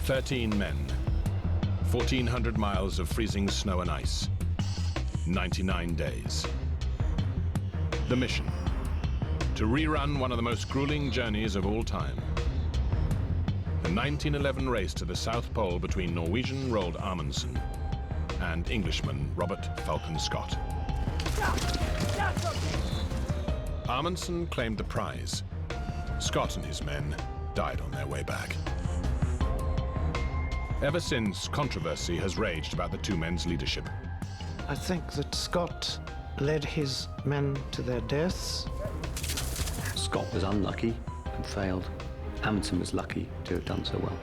13 men, 1,400 miles of freezing snow and ice, 99 days. The mission: to rerun one of the most grueling journeys of all time. The 1911 race to the South Pole between Norwegian Roald Amundsen and Englishman Robert Falcon Scott. Amundsen claimed the prize. Scott and his men died on their way back. Ever since, controversy has raged about the two men's leadership. I think that Scott led his men to their deaths. Scott was unlucky and failed. Amundsen was lucky to have done so well.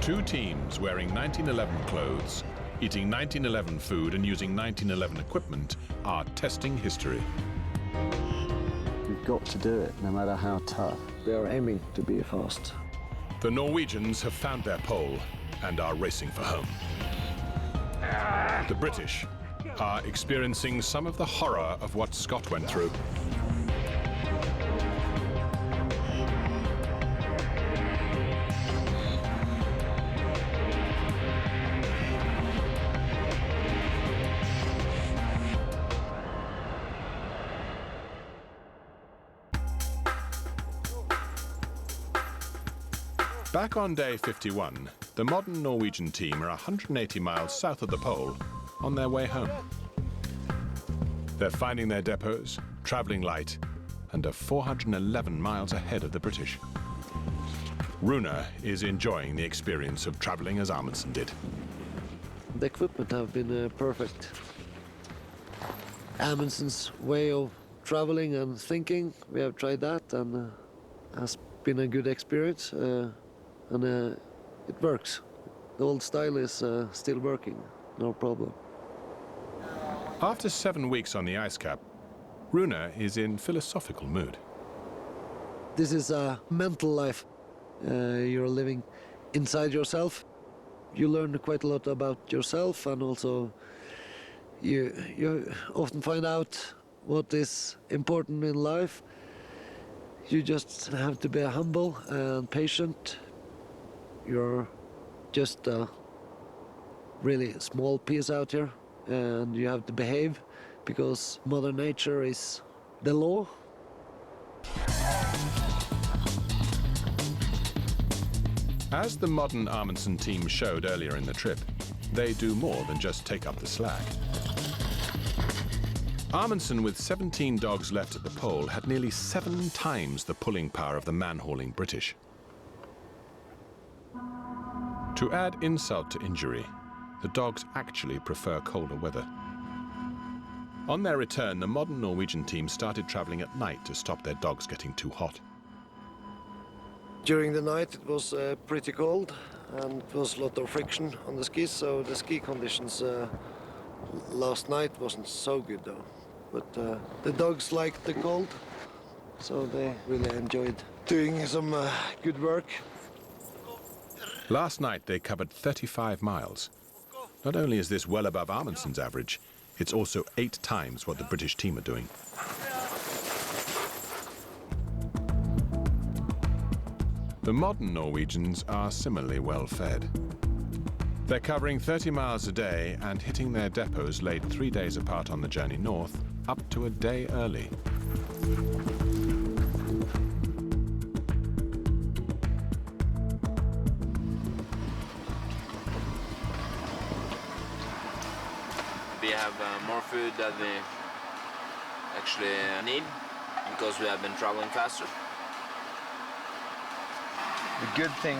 Two teams wearing 1911 clothes, eating 1911 food and using 1911 equipment are testing history. We've got to do it, no matter how tough. We are aiming to be fast. The Norwegians have found their pole and are racing for home. The British are experiencing some of the horror of what Scott went through. Back on day 51, the modern Norwegian team are 180 miles south of the pole on their way home. They're finding their depots, traveling light, and are 411 miles ahead of the British. Rune is enjoying the experience of traveling as Amundsen did. The equipment have been perfect. Amundsen's way of traveling and thinking, we have tried that, and has been a good experience. And it works. The old style is still working, no problem. After 7 weeks on the ice cap, Rune is in philosophical mood. This is a mental life. You're living inside yourself. You learn quite a lot about yourself, and also you often find out what is important in life. You just have to be humble and patient. You're just a really small piece out here, and you have to behave because Mother Nature is the law. As the modern Amundsen team showed earlier in the trip, they do more than just take up the slack. Amundsen, with 17 dogs left at the pole, had nearly 7 times the pulling power of the man-hauling British. To add insult to injury, the dogs actually prefer colder weather. On their return, the modern Norwegian team started traveling at night to stop their dogs getting too hot. During the night it was pretty cold, and it was a lot of friction on the skis, so the ski conditions last night wasn't so good though. But the dogs liked the cold, so they really enjoyed doing some good work. Last night they covered 35 miles. Not only is this well above Amundsen's average, it's also 8 times what the British team are doing. The modern Norwegians are similarly well fed. They're covering 30 miles a day and hitting their depots laid 3 days apart on the journey north, up to a day early. We have more food than we actually need because we have been traveling faster. The good thing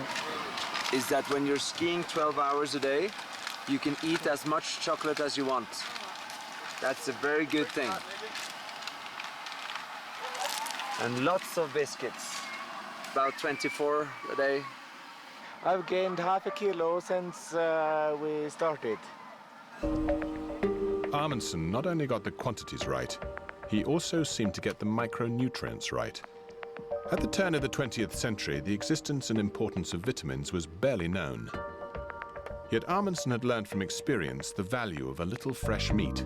is that when you're skiing 12 hours a day, you can eat as much chocolate as you want. That's a very good thing. And lots of biscuits. About 24 a day. I've gained half a kilo since we started. Amundsen not only got the quantities right, he also seemed to get the micronutrients right. At the turn of the 20th century, the existence and importance of vitamins was barely known. Yet Amundsen had learned from experience the value of a little fresh meat.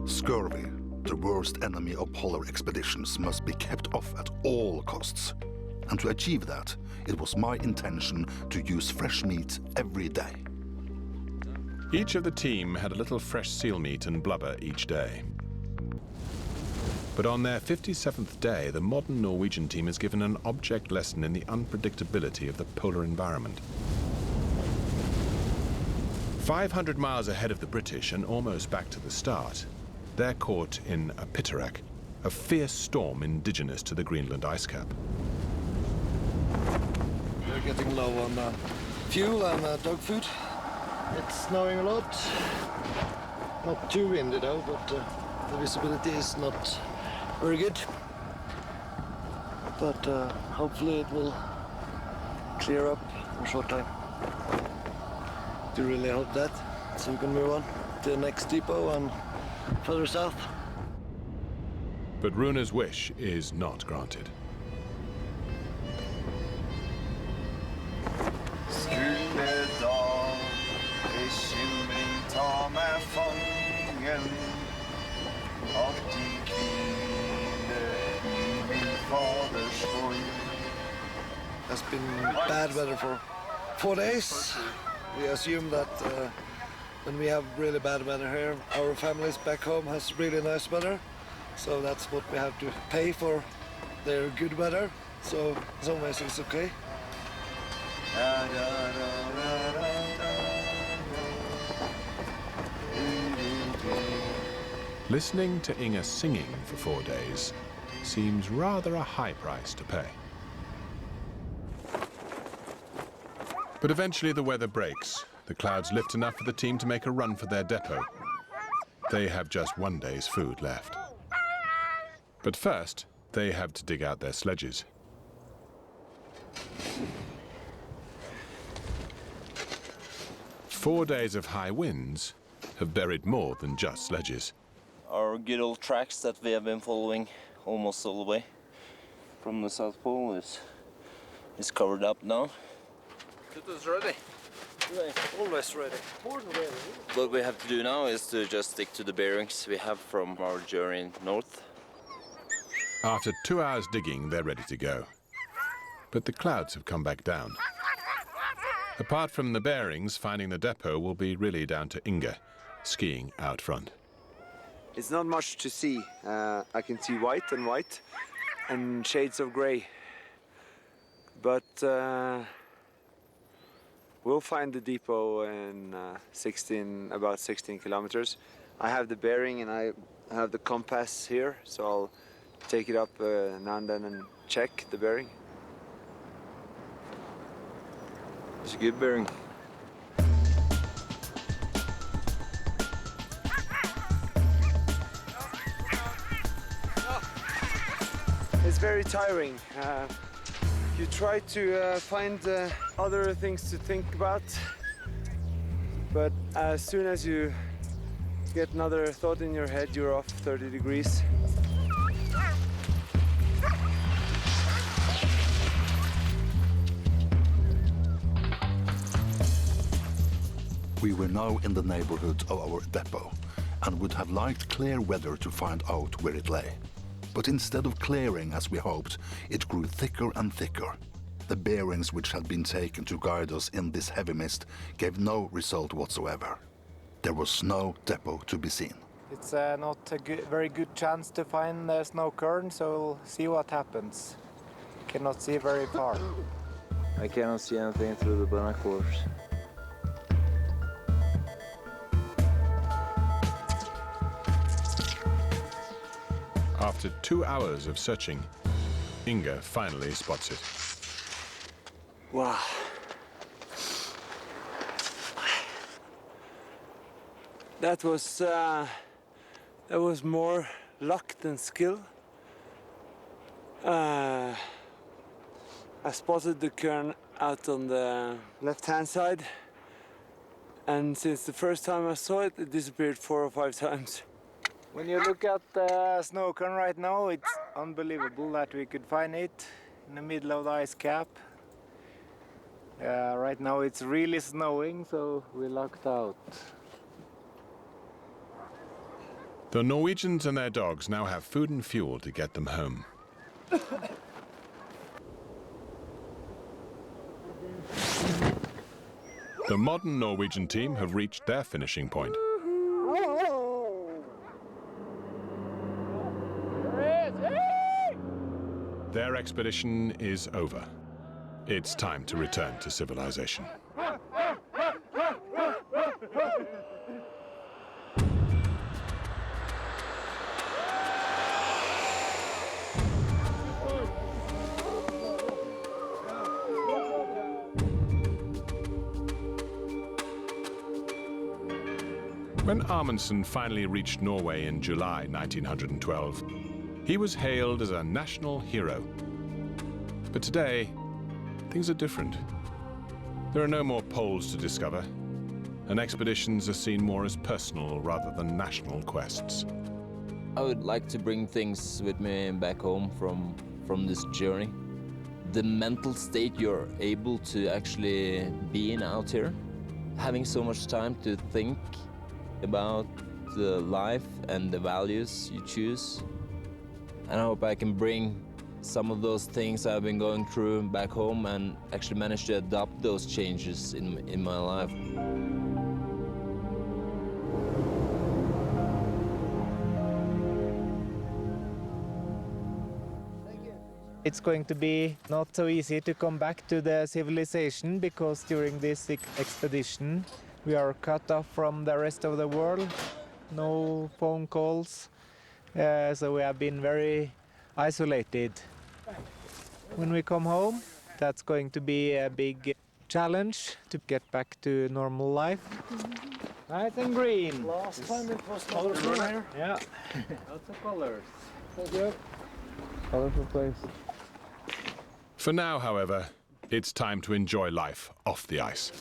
Scurvy, the worst enemy of polar expeditions, must be kept off at all costs. And to achieve that, it was my intention to use fresh meat every day. Each of the team had a little fresh seal meat and blubber each day. But on their 57th day, the modern Norwegian team is given an object lesson in the unpredictability of the polar environment. 500 miles ahead of the British and almost back to the start, they're caught in a pittorak, a fierce storm indigenous to the Greenland Ice Cap. We're getting low on fuel and dog food. It's snowing a lot. Not too windy though, but the visibility is not very good. But hopefully it will clear up in a short time. Do really hope that, so we can move on to the next depot and further south. But Runa's wish is not granted. Skulle da bekymring ta meg fangen, at de hviler i min faders hånd. It's been bad weather for 4 days. We assume that when we have really bad weather here, our families back home has really nice weather. So that's what we have to pay for their good weather. So in some ways it's okay. Listening to Inga singing for 4 days seems rather a high price to pay. But eventually the weather breaks. The clouds lift enough for the team to make a run for their depot. They have just 1 day's food left. But first, they have to dig out their sledges. Four days of high winds have buried more than just sledges. Our good old tracks that we have been following almost all the way from the South Pole is covered up now. It is ready. Always ready. What we have to do now is to just stick to the bearings we have from our journey north. After 2 hours digging, they're ready to go. But the clouds have come back down. Apart from the bearings, finding the depot will be really down to Inga, skiing out front. It's not much to see. I can see white and shades of gray. But we'll find the depot in about 16 kilometers. I have the bearing and I have the compass here, so I'll take it up now and then and check the bearing. It's a good bearing. It's very tiring. You try to find other things to think about, but as soon as you get another thought in your head, you're off 30 degrees. We were now in the neighborhood of our depot and would have liked clear weather to find out where it lay. But instead of clearing as we hoped, it grew thicker and thicker. The bearings which had been taken to guide us in this heavy mist gave no result whatsoever. There was no depot to be seen. It's not a very good chance to find the snow current, so we'll see what happens. Cannot see very far. I cannot see anything through the binoculars. After 2 hours of searching, Inga finally spots it. Wow. That was more luck than skill. I spotted the cairn out on the left-hand side, and since the first time I saw it, it disappeared 4 or 5 times. When you look at the snow cone right now, it's unbelievable that we could find it in the middle of the ice cap. Right now it's really snowing, so we lucked out. The Norwegians and their dogs now have food and fuel to get them home. The modern Norwegian team have reached their finishing point. Their expedition is over. It's time to return to civilization. When Amundsen finally reached Norway in July 1912, he was hailed as a national hero. But today, things are different. There are no more poles to discover, and expeditions are seen more as personal rather than national quests. I would like to bring things with me back home from this journey. The mental state you're able to actually be in out here, having so much time to think about the life and the values you choose. And I hope I can bring some of those things I've been going through back home and actually manage to adopt those changes in my life. It's going to be not so easy to come back to the civilization because during this expedition we are cut off from the rest of the world. No phone calls, so we have been very isolated. When we come home, that's going to be a big challenge to get back to normal life. Nice and green. Last time it was colorful here. Yeah, lots of colors. Thank you. Colorful place. For now, however, it's time to enjoy life off the ice.